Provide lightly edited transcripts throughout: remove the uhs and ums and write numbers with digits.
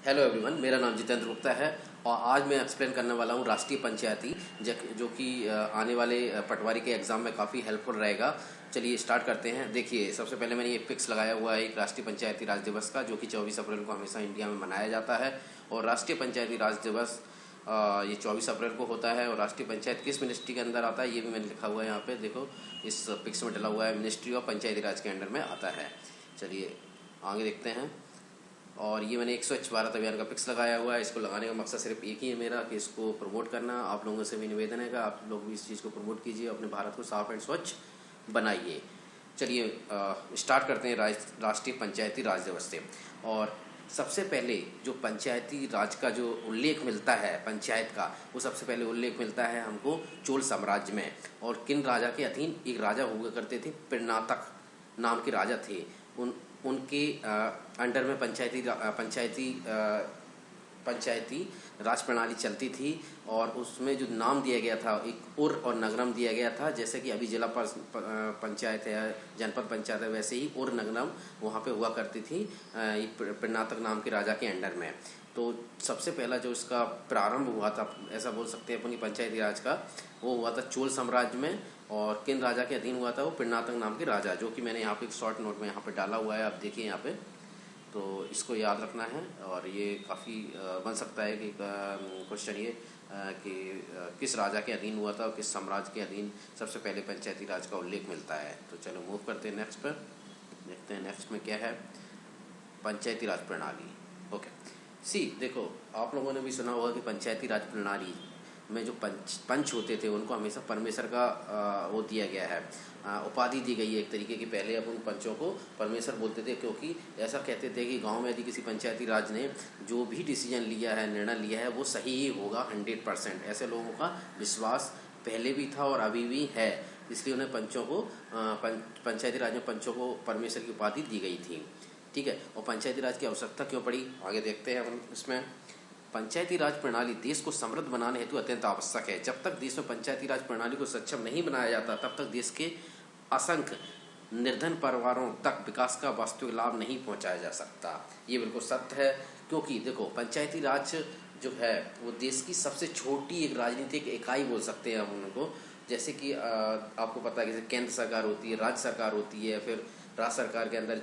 Hello everyone, मेरा नाम जितेंद्र गुप्ता है और आज मैं एक्सप्लेन करने वाला हूँ राष्ट्रीय पंचायती जो कि आने वाले पटवारी के एग्ज़ाम में काफ़ी हेल्पफुल रहेगा। चलिए स्टार्ट करते हैं। देखिए, सबसे पहले मैंने ये पिक्स लगाया हुआ है एक राष्ट्रीय पंचायती राज दिवस का, जो कि 24 अप्रैल को हमेशा इंडिया में मनाया जाता है। और राष्ट्रीय पंचायती राज दिवस ये 24 अप्रैल को होता है। और राष्ट्रीय पंचायत किस मिनिस्ट्री के अंदर आता है ये भी मैंने लिखा हुआ है यहाँ पे, देखो इस पिक्स में डला हुआ है, मिनिस्ट्री ऑफ पंचायती राज के अंडर में आता है। चलिए आगे देखते हैं। और ये मैंने एक स्वच्छ भारत अभियान का पिक्स लगाया हुआ है। इसको लगाने का मकसद सिर्फ एक ही है मेरा, कि इसको प्रमोट करना। आप लोगों से भी निवेदन है कि आप लोग भी इस चीज़ को प्रमोट कीजिए, अपने भारत को साफ एंड स्वच्छ बनाइए। चलिए स्टार्ट करते हैं राष्ट्रीय पंचायती राज दिवस से। और सबसे पहले जो पंचायती राज का जो उल्लेख मिलता है पंचायत का, वो सबसे पहले उल्लेख मिलता है हमको चोल साम्राज्य में। और किन राजा के अधीन? एक राजा हुआ करते थे, पिरनातक नाम के राजा थे। उनके अंडर में पंचायती राज प्रणाली चलती थी। और उसमें जो नाम दिया गया था, एक उर और नगरम दिया गया था। जैसे कि अभी जिला पंचायत है, जनपद पंचायत है, वैसे ही उर नगरम वहाँ पे हुआ करती थी पिरनातक नाम के राजा के अंडर में। तो सबसे पहला जो इसका प्रारंभ हुआ था, ऐसा बोल सकते हैं अपनी पंचायती राज का, वो हुआ था चोल साम्राज्य में। और किन राजा के अधीन हुआ था? वो पिरनातक नाम के राजा, जो कि मैंने यहाँ पे एक शॉर्ट नोट में यहाँ पे डाला हुआ है, आप देखिए यहाँ पे। तो इसको याद रखना है। और ये काफ़ी बन सकता है कि क्वेश्चन ये कि किस राजा के अधीन हुआ था और किस साम्राज्य के अधीन सबसे पहले पंचायती राज का उल्लेख मिलता है। तो चलो मूव करते हैं नेक्स्ट पर, देखते हैं नेक्स्ट में क्या है। पंचायती राज प्रणाली। ओके सी, देखो आप लोगों ने भी सुना होगा कि पंचायती राज प्रणाली में जो पंच होते थे उनको हमेशा परमेश्वर का वो दिया गया है, उपाधि दी गई है एक तरीके की। पहले अब उन पंचों को परमेश्वर बोलते थे, क्योंकि ऐसा कहते थे कि गांव में यदि किसी पंचायती राज ने जो भी डिसीजन लिया है, निर्णय लिया है, वो सही ही होगा 100%। ऐसे लोगों का विश्वास पहले भी था और अभी भी है। इसलिए उन्हें पंचों को पंचायती राज में पंचों को परमेश्वर की उपाधि दी गई थी। ठीक है। और पंचायती राज की आवश्यकता क्यों पड़ी, आगे देखते हैं हम इसमें। पंचायती राज प्रणाली देश को समृद्ध बनाने हेतु अत्यंत आवश्यक है। जब तक देश में पंचायती राज प्रणाली को सक्षम नहीं बनाया जाता, तब तक देश के असंख्य निर्धन परिवारों तक विकास का वास्तविक लाभ नहीं पहुंचाया जा सकता। ये बिल्कुल सत्य है, क्योंकि देखो पंचायती राज जो है वो देश की सबसे छोटी एक राजनीतिक इकाई बोल सकते हैं हम उनको। जैसे कि आपको पता है कि केंद्र सरकार होती है, राज्य सरकार होती है, फिर राज्य सरकार के अंदर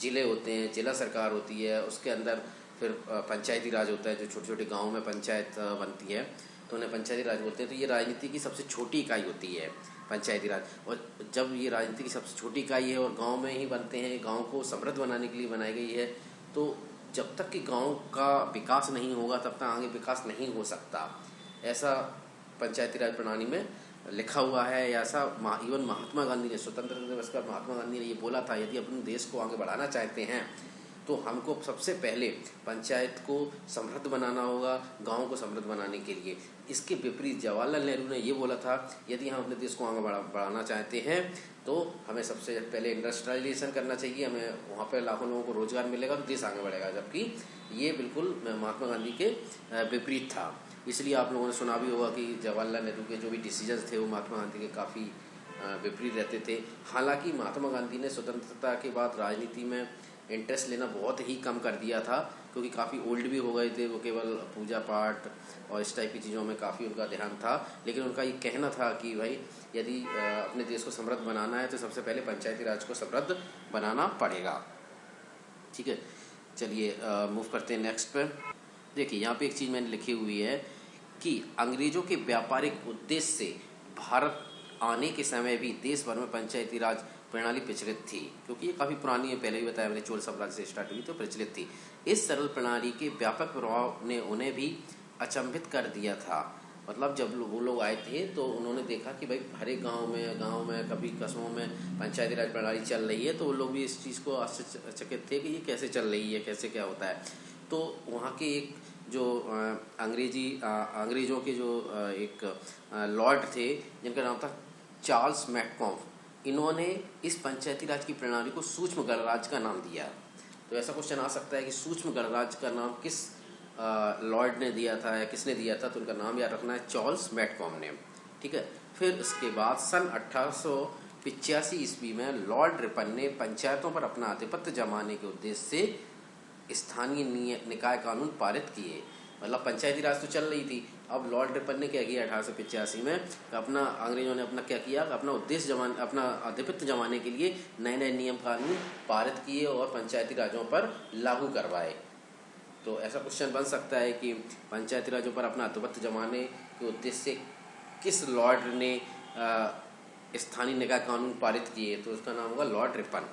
जिले होते हैं, जिला सरकार होती है, उसके अंदर फिर पंचायती राज होता है, जो छोटे छोटे गाँव में पंचायत बनती है, तो उन्हें पंचायती राज बोलते हैं। तो ये राजनीति की सबसे छोटी इकाई होती है पंचायती राज। और जब ये राजनीति की सबसे छोटी इकाई है और गांव में ही बनते हैं, गांव को समृद्ध बनाने के लिए बनाई गई है, तो जब तक कि गांव का विकास नहीं होगा तब तक आगे विकास नहीं हो सकता। ऐसा पंचायती राज प्रणाली में लिखा हुआ है। ऐसा इवन महात्मा गांधी ने, स्वतंत्रता दिवस पर महात्मा गांधी ने ये बोला था, यदि अपने देश को आगे बढ़ाना चाहते हैं तो हमको सबसे पहले पंचायत को समृद्ध बनाना होगा, गांव को समृद्ध बनाने के लिए। इसके विपरीत जवाहरलाल नेहरू ने ये बोला था, यदि हम अपने देश को आगे बढ़ाना चाहते हैं तो हमें सबसे पहले इंडस्ट्रियलाइजेशन करना चाहिए, हमें वहाँ पर लाखों लोगों को रोजगार मिलेगा तो देश आगे बढ़ेगा। जबकि ये बिल्कुल महात्मा गांधी के विपरीत था। इसलिए आप लोगों ने सुना भी होगा कि जवाहरलाल नेहरू के जो भी डिसीजंस थे वो महात्मा गांधी के काफ़ी विपरीत रहते थे। हालांकि महात्मा गांधी ने स्वतंत्रता के बाद राजनीति में इंटरेस्ट लेना बहुत ही कम कर दिया था, क्योंकि काफ़ी ओल्ड भी हो गए थे। वो केवल पूजा पाठ और इस टाइप की चीज़ों में काफ़ी उनका ध्यान था। लेकिन उनका ये कहना था कि भाई यदि अपने देश को समृद्ध बनाना है तो सबसे पहले पंचायती राज को समृद्ध बनाना पड़ेगा। ठीक है, चलिए मूव करते हैं नेक्स्ट पर। देखिए यहाँ पे एक चीज़ मैंने लिखी हुई है कि अंग्रेजों के व्यापारिक उद्देश्य से भारत आने के समय भी देश भर में पंचायती राज प्रणाली प्रचलित थी, क्योंकि ये काफ़ी पुरानी है, पहले भी बताया मैंने, चोल साम्राज्य से स्टार्ट हुई तो प्रचलित थी। इस सरल प्रणाली के व्यापक प्रभाव ने उन्हें भी अचंभित कर दिया था। मतलब जब वो लोग आए थे तो उन्होंने देखा कि भाई हर एक गाँव में कभी कस्बों में पंचायती राज प्रणाली चल रही है, तो वो लोग भी इस चीज़ को आश्चर्यचकित थे कि ये कैसे चल रही है, कैसे क्या होता है। तो वहाँ के एक जो अंग्रेज़ों के जो एक लॉर्ड थे जिनका नाम था चार्ल्स मैककॉम्ब, इन्होंने इस पंचायती राज की प्रणाली को सूक्ष्म गणराज्य का नाम दिया। तो ऐसा क्वेश्चन आ सकता है कि सूक्ष्म गणराज्य का नाम किस लॉर्ड ने दिया था या किसने दिया था? तो उनका नाम याद रखना है, चार्ल्स मैककॉम्ब ने। ठीक है। फिर इसके बाद सन 1885 ईस्वी में लॉर्ड रिपन ने पंचायतों पर अपना आधिपत्य जमाने के उद्देश्य से स्थानीय निकाय कानून पारित किए। मतलब पंचायती राज तो चल रही थी, अब लॉर्ड रिपन ने क्या किया 1885 में, अपना अंग्रेजों ने अपना क्या किया, अपना उद्देश्य जमाने, अपना आधिपत्य जमाने के लिए नए नए नियम कानून पारित किए और पंचायती राजों पर लागू करवाए। तो ऐसा क्वेश्चन बन सकता है कि पंचायती राजों पर अपना आधिपत्य जमाने के उद्देश्य से किस लॉर्ड ने स्थानीय निकाय कानून पारित किए, तो उसका नाम होगा लॉर्ड रिपन।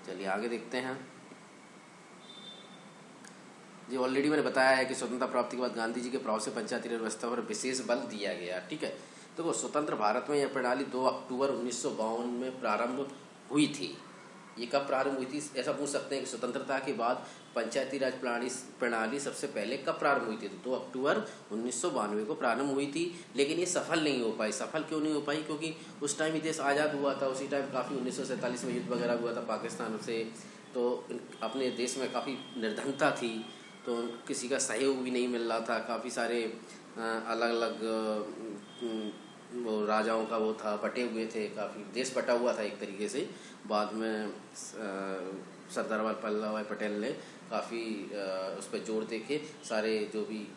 चलिए आगे देखते हैं जी। ऑलरेडी मैंने बताया है कि स्वतंत्रता प्राप्ति के बाद गांधी जी के प्रभाव से पंचायती राज व्यवस्था पर विशेष बल दिया गया। ठीक है, तो वो स्वतंत्र भारत में यह प्रणाली 2 अक्टूबर 1952 में प्रारंभ हुई थी। ये कब प्रारंभ हुई थी, ऐसा पूछ सकते हैं कि स्वतंत्रता के बाद पंचायती राज प्रणाली सबसे पहले कब प्रारंभ हुई थी, तो 2 अक्टूबर 1992 को प्रारंभ हुई थी। लेकिन ये सफल नहीं हो पाई। सफल क्यों नहीं हो पाई, क्योंकि उस टाइम ही देश आज़ाद हुआ था, उसी टाइम काफ़ी 1947 में युद्ध वगैरह हुआ था पाकिस्तान से, तो अपने देश में काफ़ी निर्धनता थी, तो किसी का सहयोग भी नहीं मिल रहा था। काफ़ी सारे अलग अलग वो राजाओं का वो था, बटे हुए थे, काफ़ी देश बटा हुआ था एक तरीके से। बाद में सरदार वल्लभ भाई पटेल ने काफ़ी उस पर जोर दे के सारे जो भी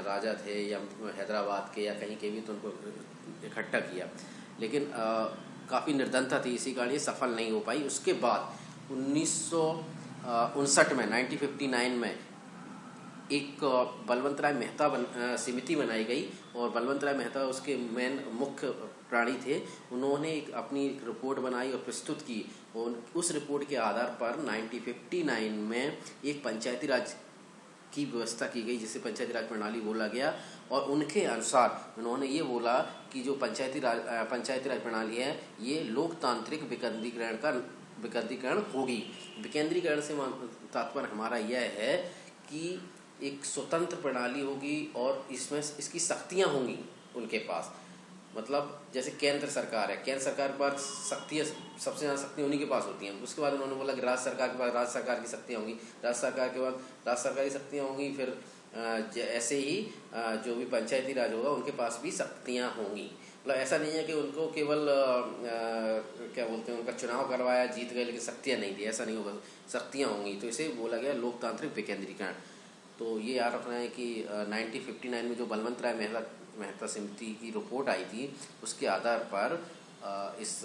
राजा थे या हैदराबाद के या कहीं के भी, तो उनको इकट्ठा किया। लेकिन काफ़ी निर्धनता थी, इसी कारण ये सफल नहीं हो पाई। उसके बाद 1959 में 1959 में एक बलवंत राय मेहता समिति बनाई गई, और बलवंत राय मेहता उसके मेन मुख्य प्राणी थे। उन्होंने अपनी रिपोर्ट बनाई और प्रस्तुत की, और उस रिपोर्ट के आधार पर 1959 में एक पंचायती राज की व्यवस्था की गई, जिसे पंचायती राज प्रणाली बोला गया। और उनके अनुसार उन्होंने ये बोला कि जो पंचायती राज प्रणाली है, ये लोकतांत्रिक विकेंद्रीकरण होगी। विकेंद्रीकरण से तात्पर्य हमारा यह है कि एक स्वतंत्र प्रणाली होगी और इसमें इसकी शक्तियाँ होंगी उनके पास। मतलब जैसे केंद्र सरकार है, केंद्र सरकार पर शक्तियाँ, सबसे ज़्यादा शक्तियाँ उन्हीं के पास होती हैं। उसके बाद उन्होंने बोला कि राज्य सरकार के पास राज्य सरकार की शक्तियाँ होंगी, राज्य सरकार के बाद राज्य सरकार की शक्तियाँ होंगी, फिर ऐसे ही जो भी पंचायती राज होगा उनके पास भी शक्तियाँ होंगी। मतलब ऐसा नहीं है कि उनको केवल क्या बोलते हैं, उनका चुनाव करवाया, जीत गए, लेकिन शक्तियाँ नहीं थी, ऐसा नहीं होगा, शक्तियाँ होंगी। तो इसे बोला गया लोकतांत्रिक विकेंद्रीकरण। तो ये याद रखना है कि 1959 में जो बलवंत राय मेहता समिति की रिपोर्ट आई थी, उसके आधार पर इस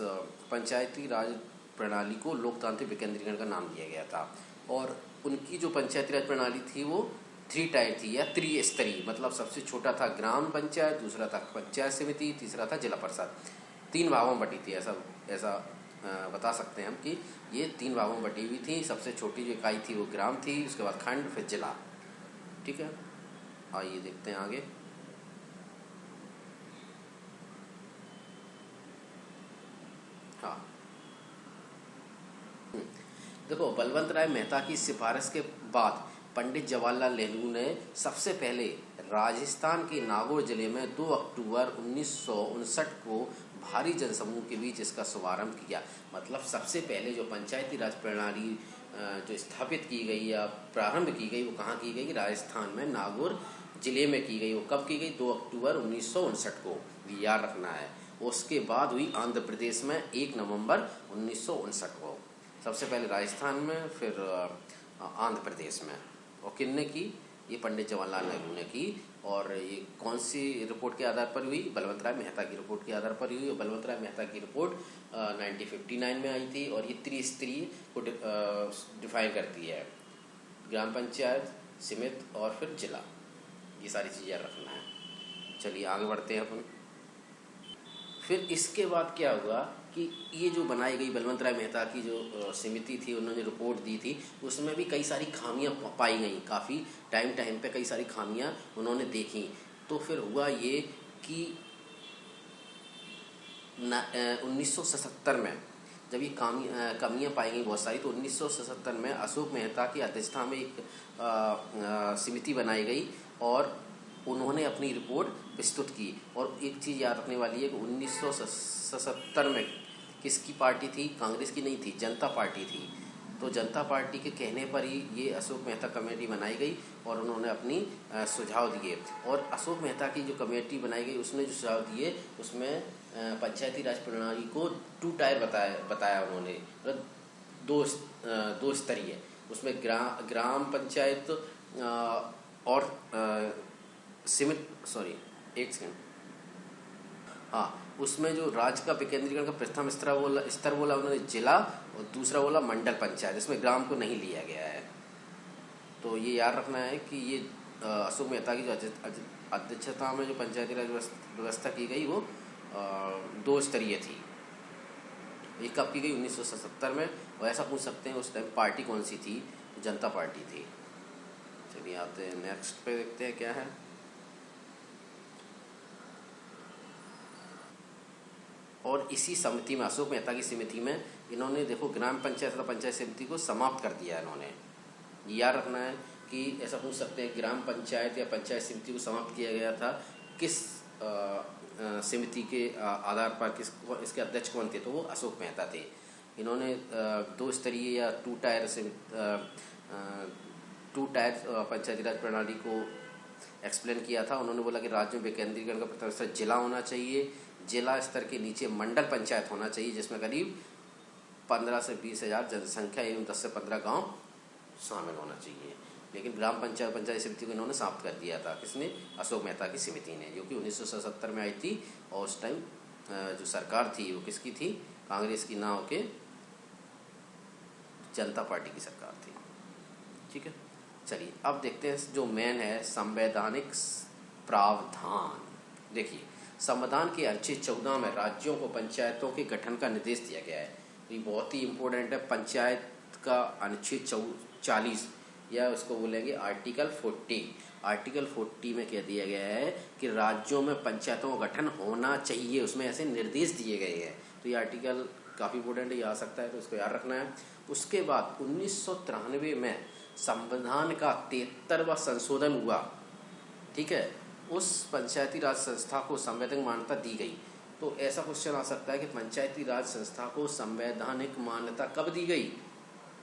पंचायती राज प्रणाली को लोकतांत्रिक विकेंद्रीकरण का नाम दिया गया था। और उनकी जो पंचायती राज प्रणाली थी वो 3 टायर थी या त्रिस्तरीय। मतलब सबसे छोटा था ग्राम पंचायत, दूसरा था पंचायत समिति, तीसरा था जिला परिषद। 3 भागों में बटी थी, ऐसा बता सकते हैं हम कि ये 3 भागों में बटी हुई थी। सबसे छोटी जो इकाई थी वो ग्राम थी, उसके बाद खंड, फिर जिला। ठीक है, आइए देखते हैं आगे। हाँ, देखो, बलवंत राय मेहता की सिफारिश के बाद पंडित जवाहरलाल नेहरू ने सबसे पहले राजस्थान के नागौर जिले में 2 अक्टूबर 1959 को भारी जनसमूह के बीच इसका शुभारंभ किया। मतलब सबसे पहले जो पंचायती राज प्रणाली जो स्थापित की गई या प्रारंभ की गई, वो कहाँ की गई, राजस्थान में नागौर जिले में की गई। वो कब की गई, 2 अक्टूबर 1959 को, याद रखना है। उसके बाद हुई आंध्र प्रदेश में 1 नवंबर 1959 को। सबसे पहले राजस्थान में, फिर आंध्र प्रदेश में। और किसने की, ये पंडित जवाहरलाल नेहरू ने की। और ये कौन सी रिपोर्ट के आधार पर हुई, बलवंत राय मेहता की रिपोर्ट के आधार पर हुई। और बलवंत राय मेहता की रिपोर्ट 1959 में आई थी, और ये त्रिस्तरीय को डिफाइन करती है, ग्राम पंचायत, समिति और फिर जिला। ये सारी चीज़ें रखना है। चलिए आगे बढ़ते हैं अपन। फिर इसके बाद क्या हुआ कि ये जो बनाई गई बलवंत राय मेहता की जो समिति थी, उन्होंने रिपोर्ट दी थी, उसमें भी कई सारी खामियां पाई गई। काफ़ी टाइम पे कई सारी खामियां उन्होंने देखी। तो फिर हुआ ये कि 1977 में जब ये कमियां पाई गई बहुत सारी, तो 1977 में अशोक मेहता की अध्यक्षता में एक समिति बनाई गई और उन्होंने अपनी रिपोर्ट प्रस्तुत की। और एक चीज़ याद रखने वाली है कि 1977 में किसकी पार्टी थी, कांग्रेस की नहीं थी, जनता पार्टी थी। तो जनता पार्टी के कहने पर ही ये अशोक मेहता कमेटी बनाई गई और उन्होंने अपनी सुझाव दिए। और अशोक मेहता की जो कमेटी बनाई गई, उसने जो सुझाव दिए, उसमें पंचायती राज प्रणाली को 2 टायर बताया उन्होंने, मतलब 2 स्तरीय। उसमें ग्राम पंचायत और एक सेकंड, हाँ, उसमें जो राज्य का विकेंद्रीकरण का प्रथम स्तर बोला उन्होंने जिला, और दूसरा बोला मंडल पंचायत, इसमें ग्राम को नहीं लिया गया है। तो ये याद रखना है कि ये अशोक मेहता की जो अध्यक्षता में जो पंचायती राज व्यवस्था की गई वो 2 स्तरीय थी। ये कब की गई? 1977 में। और ऐसा पूछ सकते हैं उस टाइम पार्टी कौन सी थी? तो जनता पार्टी थी। चलिए आते हैं नेक्स्ट पे, देखते हैं क्या है। और इसी समिति में, अशोक मेहता की समिति में, इन्होंने देखो ग्राम पंचायत तथा पंचायत समिति को समाप्त कर दिया इन्होंने। याद रखना है कि ऐसा पूछ सकते हैं ग्राम पंचायत या पंचायत समिति को समाप्त किया गया था किस समिति के आधार पर, इसके अध्यक्ष कौन थे? तो वो अशोक मेहता थे। इन्होंने 2 स्तरीय या 2 टायर पंचायती राज प्रणाली को एक्सप्लेन किया था। उन्होंने बोला कि राज्य में विकेंद्रीकरण का प्रथम स्तर जिला होना चाहिए, जिला स्तर के नीचे मंडल पंचायत होना चाहिए जिसमें करीब 15 से 20 हज़ार जनसंख्या एवं 10 से 15 गाँव शामिल होना चाहिए। लेकिन ग्राम पंचायत पंचायत समिति को इन्होंने समाप्त कर दिया था। किसने? अशोक मेहता की समिति ने, जो कि 1977 में आई थी। और उस टाइम जो सरकार थी वो किसकी थी? कांग्रेस की ना होके जनता पार्टी की सरकार थी। ठीक है, चलिए अब देखते हैं जो मेन है संवैधानिक प्रावधान। देखिए, संविधान के अनुच्छेद 14 में राज्यों को पंचायतों के गठन का निर्देश दिया गया है। ये बहुत ही इम्पोर्टेंट है। पंचायत का अनुच्छेद 40 या उसको बोलेंगे आर्टिकल 40। आर्टिकल 40 में कह दिया गया है कि राज्यों में पंचायतों का गठन होना चाहिए, उसमें ऐसे निर्देश दिए गए हैं। तो ये आर्टिकल काफ़ी इम्पोर्टेंट है, ये आ सकता है, तो इसको याद रखना है। उसके बाद 1993 में संविधान का 73वां संशोधन हुआ। ठीक है, उस पंचायती राज संस्था को संवैधानिक मान्यता दी गई। तो ऐसा क्वेश्चन आ सकता है कि पंचायती राज संस्था को संवैधानिक मान्यता कब दी गई?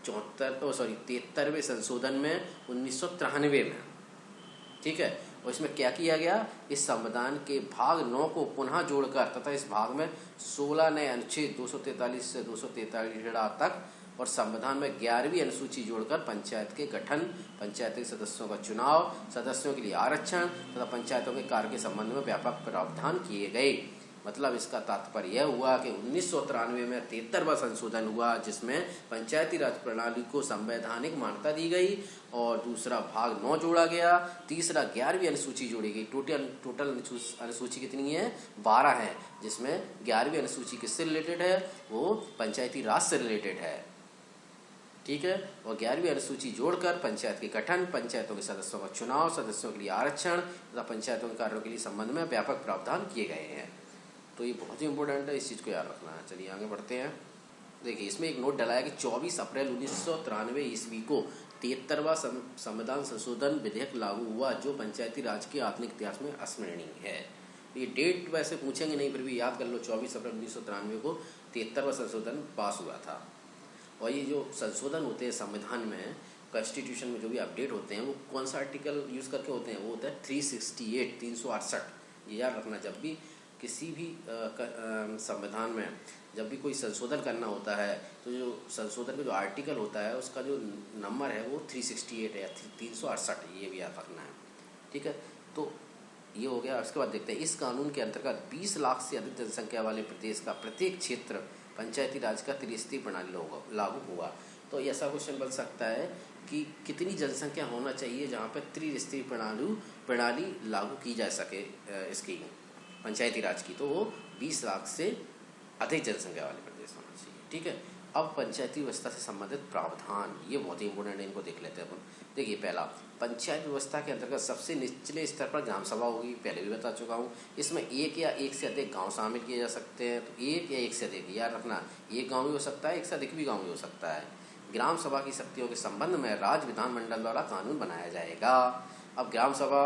73वें संशोधन में 1993 में। ठीक है, और इसमें क्या किया गया? इस संविधान के भाग 9 को पुनः जोड़कर तथा इस भाग में 16 नए अनुच्छेद 243 से 243 तक और संविधान में 11वीं अनुसूची जोड़कर पंचायत के गठन, पंचायत के सदस्यों का चुनाव, सदस्यों के लिए आरक्षण तथा पंचायतों के कार्य के संबंध में व्यापक प्रावधान किए गए। मतलब इसका तात्पर्य यह हुआ कि 1993 में 73वां संशोधन हुआ जिसमें पंचायती राज प्रणाली को संवैधानिक मान्यता दी गई और दूसरा भाग 9 जोड़ा गया, तीसरा 11वीं अनुसूची जोड़ी गई। टोटल अनुसूची कितनी है? 12 है, जिसमें 11वीं अनुसूची किससे रिलेटेड है? वो पंचायती राज से रिलेटेड है। ठीक है, और 11वीं अनुसूची जोड़कर पंचायत के गठन, पंचायतों के सदस्यों का चुनाव, सदस्यों के लिए आरक्षण तथा पंचायतों के कार्यों के लिए संबंध में व्यापक प्रावधान किए गए हैं। तो ये बहुत ही इंपॉर्टेंट है, इस चीज़ को याद रखना है। चलिए आगे बढ़ते हैं। देखिए, इसमें एक नोट डला है कि 24 अप्रैल 1993 ईस्वी को 73वां संविधान संशोधन विधेयक लागू हुआ जो पंचायती राज के आधुनिक इतिहास में अस्मरणीय है। ये डेट वैसे पूछेंगे नहीं, फिर भी याद कर लो, 24 अप्रैल 1993 को 73वां संशोधन पास हुआ था। और ये जो संशोधन होते हैं संविधान में, कॉन्स्टिट्यूशन में जो भी अपडेट होते हैं, वो कौन सा आर्टिकल यूज़ करके होते हैं? वो होता है 368। ये याद रखना, जब भी किसी भी संविधान में जब भी कोई संशोधन करना होता है तो जो संशोधन में जो आर्टिकल होता है उसका जो नंबर है वो 368 है या 368, ये भी याद रखना है। ठीक है, तो ये हो गया। उसके बाद देखते हैं, इस कानून के अंतर्गत 20 लाख से अधिक जनसंख्या वाले प्रदेश का प्रत्येक क्षेत्र पंचायती राज का त्रिस्तरीय प्रणाली लागू हुआ। तो ऐसा क्वेश्चन बन सकता है कि कितनी जनसंख्या होना चाहिए जहाँ पर त्रिस्तरीय प्रणाली लागू की जा सके इसकी पंचायती राज की? तो वो 20 लाख से अधिक जनसंख्या वाले प्रदेश होना चाहिए। ठीक है, अब पंचायती व्यवस्था से संबंधित प्रावधान, ये बहुत ही इंपॉर्टेंट है, इनको देख लेते हैं अपन। देखिए, पहला, पंचायत व्यवस्था के अंतर्गत सबसे निचले स्तर पर ग्राम सभा होगी, पहले भी बता चुका हूँ। इसमें एक या एक से अधिक गांव शामिल किए जा सकते हैं। तो एक या एक से अधिक, याद रखना, एक गांव भी हो सकता है, एक से अधिक भी गांव भी हो सकता है। ग्राम सभा की शक्तियों के संबंध में राज्य विधानमंडल द्वारा कानून बनाया जाएगा। अब ग्राम सभा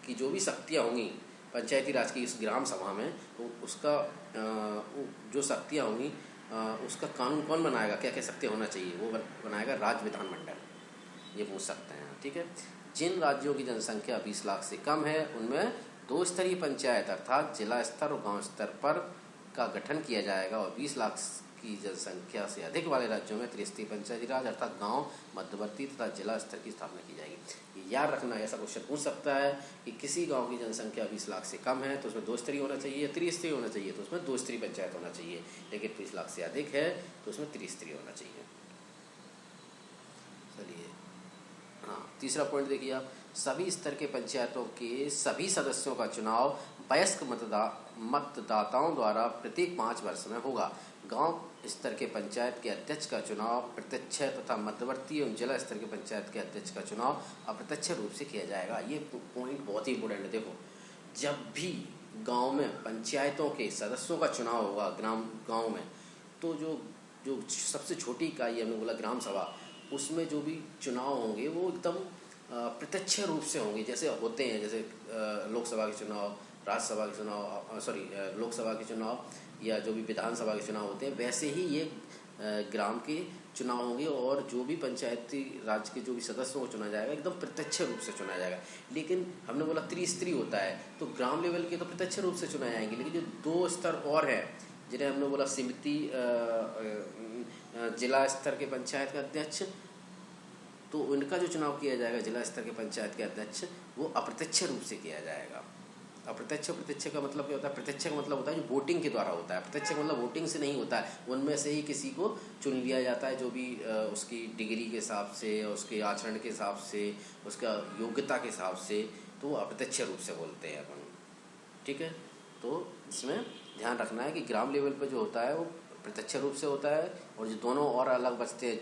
की जो भी शक्तियाँ होंगी पंचायती राज की इस ग्राम सभा में, तो उसका जो शक्तियाँ होंगी उसका कानून कौन बनाएगा? क्या क्या शक्तियाँ होना चाहिए? वो बनाएगा राज्य विधानमंडल। ये पूछ सकते हैं। ठीक है, जिन राज्यों की जनसंख्या 20 लाख से कम है उनमें 2 स्तरीय पंचायत अर्थात जिला स्तर और गांव स्तर पर का गठन किया जाएगा और 20 लाख की जनसंख्या से अधिक वाले राज्यों में त्रिस्तरीय पंचायती राज अर्थात गांव, मध्यवर्ती तथा जिला स्तर की स्थापना की जाएगी। ये याद रखना, ऐसा क्वेश्चन पूछ सकता है कि किसी गांव की जनसंख्या 20 लाख से कम है तो उसमें 2 स्तरीय होना चाहिए, त्रिस्तरीय होना चाहिए तो उसमें 2 स्तरीय पंचायत होना चाहिए, लेकिन 20 लाख से अधिक है तो उसमें त्रिस्तरीय होना चाहिए। चलिए हाँ, तीसरा पॉइंट देखिए आप, सभी स्तर के पंचायतों के सभी सदस्यों का चुनाव वयस्क मतदाताओं द्वारा प्रत्येक 5 वर्ष में होगा। गांव स्तर के पंचायत के अध्यक्ष का चुनाव प्रत्यक्ष तथा मध्यवर्ती एवं जिला स्तर के पंचायत के अध्यक्ष का चुनाव अप्रत्यक्ष रूप से किया जाएगा। ये पॉइंट बहुत ही इंपॉर्टेंट है। देखो, जब भी गांव में पंचायतों के सदस्यों का चुनाव होगा गांव में, तो जो सबसे छोटी इकाई हमने बोला ग्राम सभा, उसमें जो भी चुनाव होंगे वो एकदम प्रत्यक्ष रूप से होंगे, जैसे होते हैं, जैसे लोकसभा के चुनाव, राज्यसभा के चुनाव, लोकसभा के चुनाव या जो भी विधानसभा के चुनाव होते हैं, वैसे ही ये ग्राम के चुनाव होंगे और जो भी पंचायती राज के जो भी सदस्यों को चुना जाएगा एकदम प्रत्यक्ष रूप से चुना जाएगा। लेकिन हमने बोला त्रिस्तरीय होता है, तो ग्राम लेवल के तो प्रत्यक्ष रूप से चुनाए जाएंगे, लेकिन जो 2 स्तर और हैं जिन्हें हमने बोला समिति, जिला स्तर के पंचायत का अध्यक्ष, तो उनका जो चुनाव किया जाएगा जिला स्तर के पंचायत के अध्यक्ष, वो अप्रत्यक्ष रूप से किया जाएगा। प्रत्यक्ष का मतलब क्या होता है? प्रत्यक्ष का मतलब होता है जो वोटिंग के द्वारा होता है। प्रत्यक्ष का मतलब वोटिंग से नहीं होता है, उनमें से ही किसी को चुन लिया जाता है, जो भी उसकी डिग्री के हिसाब से, उसके आचरण के हिसाब से, उसका योग्यता के हिसाब से, तो वो अप्रत्यक्ष रूप से बोलते हैं अपन। ठीक है, तो इसमें ध्यान रखना है कि ग्राम लेवल पर जो होता है वो प्रत्यक्ष रूप से होता है, और जो दोनों और अलग बचते हैं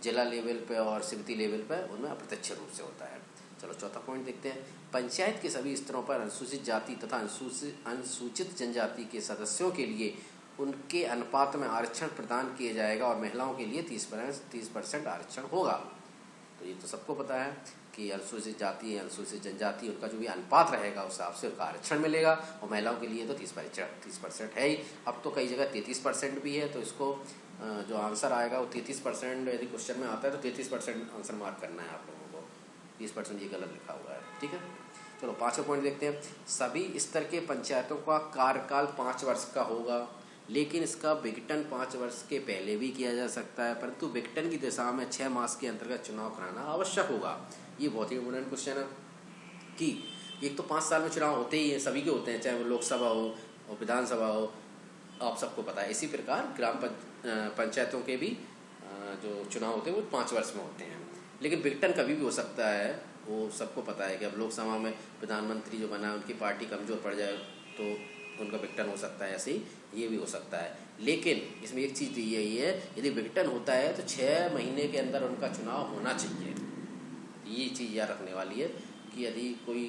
जिला लेवल पे और समिति लेवल पे, उनमें अप्रत्यक्ष रूप से होता है। चलो चौथा पॉइंट देखते हैं। पंचायत के सभी स्तरों पर अनुसूचित जाति तथा अनुसूचित जनजाति के सदस्यों के लिए उनके अनुपात में आरक्षण प्रदान किया जाएगा और महिलाओं के लिए 30% आरक्षण होगा। तो ये तो सबको पता है कि अनुसूचित जाति, अनुसूचित जनजाति, उनका जो भी अनुपात रहेगा उस हिसाब से उनका आरक्षण मिलेगा, और महिलाओं के लिए तो 30% है ही। अब तो कई जगह 33% भी है, तो इसको जो आंसर आएगा वो 33%, यदि क्वेश्चन में आता है तो 33% आंसर मार्क करना है आप लोगों को। 30% ये गलत लिखा हुआ है। ठीक है, चलो 5वां पॉइंट देखते हैं। सभी स्तर के पंचायतों का कार्यकाल 5 वर्ष का होगा, लेकिन इसका विघटन 5 वर्ष के पहले भी किया जा सकता है, परंतु विघटन की दिशा में 6 मास के अंतर्गत चुनाव कराना आवश्यक होगा। ये बहुत ही इम्पोर्टेंट क्वेश्चन है कि एक तो 5 साल में चुनाव होते ही हैं, सभी के होते हैं, चाहे वो लोकसभा हो और विधानसभा हो, आप सबको पता है। इसी प्रकार ग्राम पंचायतों के भी जो चुनाव होते हैं वो 5 वर्ष में होते हैं, लेकिन विघटन कभी भी हो सकता है। वो सबको पता है कि अब लोकसभा में प्रधानमंत्री जो बना है उनकी पार्टी कमज़ोर पड़ जाए तो उनका विघटन हो सकता है, ऐसे ही ये भी हो सकता है। लेकिन इसमें एक चीज़ यही है, यदि विघटन होता है तो 6 महीने के अंदर उनका चुनाव होना चाहिए। ये चीज़ याद रखने वाली है कि यदि कोई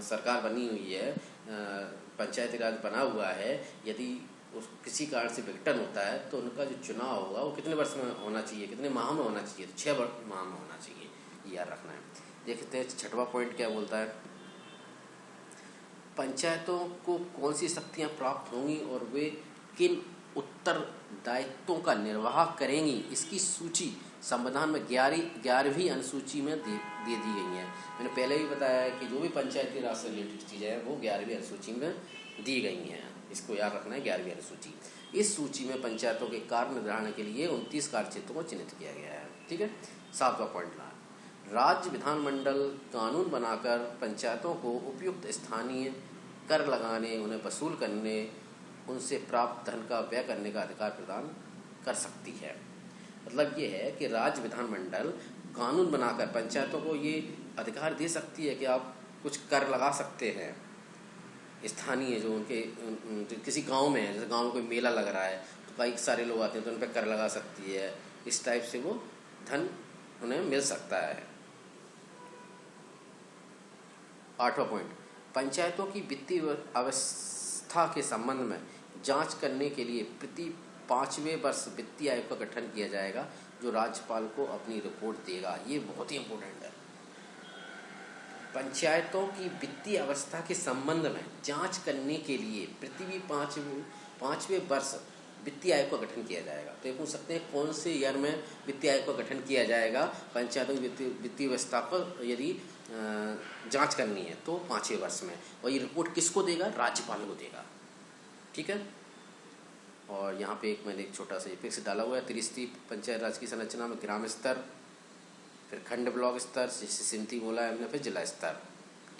सरकार बनी हुई है, पंचायती राज बना हुआ है, यदि उस किसी कारण से विघटन होता है तो उनका जो चुनाव होगा वो कितने वर्ष में होना चाहिए, कितने माह में होना चाहिए? तो 6 माह में होना चाहिए, ये याद रखना है। देखते हैं 6वां पॉइंट क्या बोलता है। पंचायतों को कौन सी शक्तियाँ प्राप्त होंगी और वे किन उत्तरदायित्वों का निर्वाह करेंगी, इसकी सूची संविधान में 11वीं अनुसूची में दे दी गई है। मैंने पहले भी बताया है कि जो भी पंचायती राज से रिलेटेड चीज़ें हैं वो 11वीं अनुसूची में दी गई हैं, इसको याद रखना है। 11वीं अनुसूची, इस सूची में पंचायतों के कार्य निर्धारण के लिए 29 कार्य क्षेत्रों को चिन्हित किया गया है। ठीक है, 7वां पॉइंट ला, राज्य विधानमंडल कानून बनाकर पंचायतों को उपयुक्त स्थानीय कर लगाने, उन्हें वसूल करने, उनसे प्राप्त धन का व्यय करने का अधिकार प्रदान कर सकती है। मतलब ये है कि राज्य विधानमंडल कानून बनाकर पंचायतों को ये अधिकार दे सकती है कि आप कुछ कर लगा सकते हैं स्थानीय, जो उनके किसी गांव में है, जैसे गांव में कोई मेला लग रहा है तो कई सारे लोग आते हैं तो उन पर कर लगा सकती है। इस टाइप से वो धन उन्हें मिल सकता है। 8वां पॉइंट, पंचायतों की वित्तीय अवस्था के संबंध में जांच करने के लिए प्रति 5वें वर्ष वित्तीय आयोग का गठन किया जाएगा, जो राज्यपाल को अपनी रिपोर्ट देगा। ये बहुत ही इम्पोर्टेंट है। पंचायतों की वित्तीय अवस्था के संबंध में जांच करने के लिए प्रति 5वें वर्ष वित्तीय आयोग का गठन किया जाएगा। तो ये पूछ सकते हैं कौन से ईयर में वित्तीय आयोग का गठन किया जाएगा पंचायतों की वित्तीय अवस्था पर यदि जांच करनी है, तो 5वें वर्ष में। और ये रिपोर्ट किसको देगा? राज्यपाल को देगा। ठीक है, और यहाँ पे एक मैंने एक छोटा सा पिक्स डाला हुआ है। त्रिस्तरीय पंचायत राज की संरचना में ग्राम स्तर, फिर खंड ब्लॉक स्तर, जैसे समिति बोला है हमने, फिर जिला स्तर।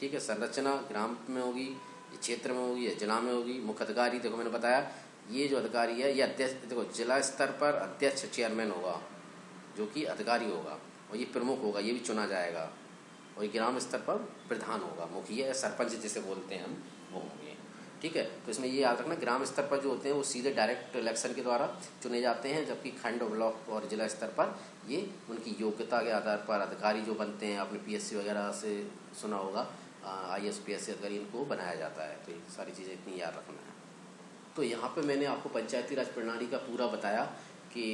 ठीक है, संरचना ग्राम में होगी, ये क्षेत्र में होगी, या जिला में होगी। मुख्य अधिकारी देखो मैंने बताया, ये जो अधिकारी है ये अध्यक्ष, देखो जिला स्तर पर अध्यक्ष चेयरमैन होगा जो कि अधिकारी होगा, और ये प्रमुख होगा, ये भी चुना जाएगा। और ये ग्राम स्तर पर प्रधान होगा, मुखिया सरपंच जिसे बोलते हैं हम, वो होंगे। ठीक है, तो इसमें ये याद रखना, ग्राम स्तर पर जो होते हैं वो सीधे डायरेक्ट इलेक्शन के द्वारा चुने जाते हैं, जबकि खंड, ब्लॉक और जिला स्तर पर ये उनकी योग्यता के आधार पर अधिकारी जो बनते हैं, आपने पीएससी वगैरह से सुना होगा, आईएएस पीएससी अधिकारी, इनको बनाया जाता है। तो ये सारी चीज़ें इतनी याद रखना है। तो यहाँ पे मैंने आपको पंचायती राज प्रणाली का पूरा बताया कि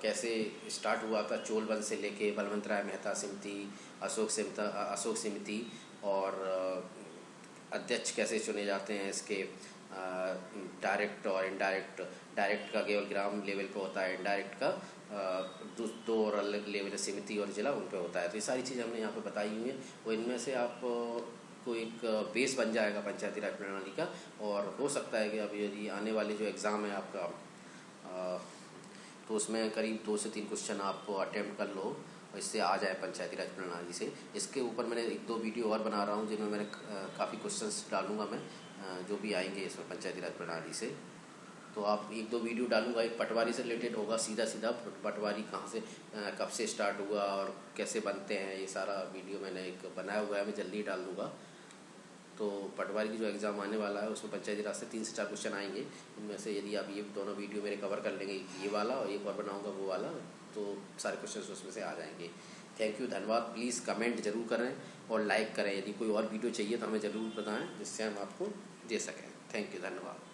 कैसे स्टार्ट हुआ था, चोल वंश से लेके बलवंत राय मेहता समिति, अशोक समिति, और अध्यक्ष कैसे चुने जाते हैं इसके, डायरेक्ट और इनडायरेक्ट। डायरेक्ट का केवल ग्राम लेवल पे होता है, इनडायरेक्ट का दो और अलग लेवल, समिति और जिला, उन पे होता है। तो ये सारी चीज़ हमने यहाँ पे बताई हुई है, और इनमें से आप को एक बेस बन जाएगा पंचायती राज प्रणाली का। और हो सकता है कि अभी यदि आने वाले जो एग्ज़ाम है आपका, तो उसमें करीब 2 से 3 क्वेश्चन आप अटेम्प्ट कर लो, और इससे आ जाए पंचायती राज प्रणाली से। इसके ऊपर मैंने 1-2 वीडियो और बना रहा हूँ, जिनमें मैंने काफ़ी क्वेश्चंस डालूंगा मैं, जो भी आएंगे इसमें पंचायती राज प्रणाली से। तो आप 1-2 वीडियो डालूंगा, एक पटवारी से रिलेटेड होगा, सीधा पटवारी कहाँ से कब से स्टार्ट हुआ और कैसे बनते हैं, ये सारा वीडियो मैंने एक बनाया हुआ है, मैं जल्दी डाल दूँगा। तो पटवारी की जो एग्ज़ाम आने वाला है उसमें पंचायती राज से 3 से 4 क्वेश्चन आएंगे। इनमें से यदि आप ये दोनों वीडियो मेरे कवर कर लेंगे, ये वाला और एक और बनाऊंगा वो वाला, तो सारे क्वेश्चन उसमें से आ जाएंगे। थैंक यू, धन्यवाद। प्लीज़ कमेंट जरूर करें और लाइक करें। यदि कोई और वीडियो चाहिए तो हमें ज़रूर बताएं, जिससे हम आपको दे सकें। थैंक यू, धन्यवाद।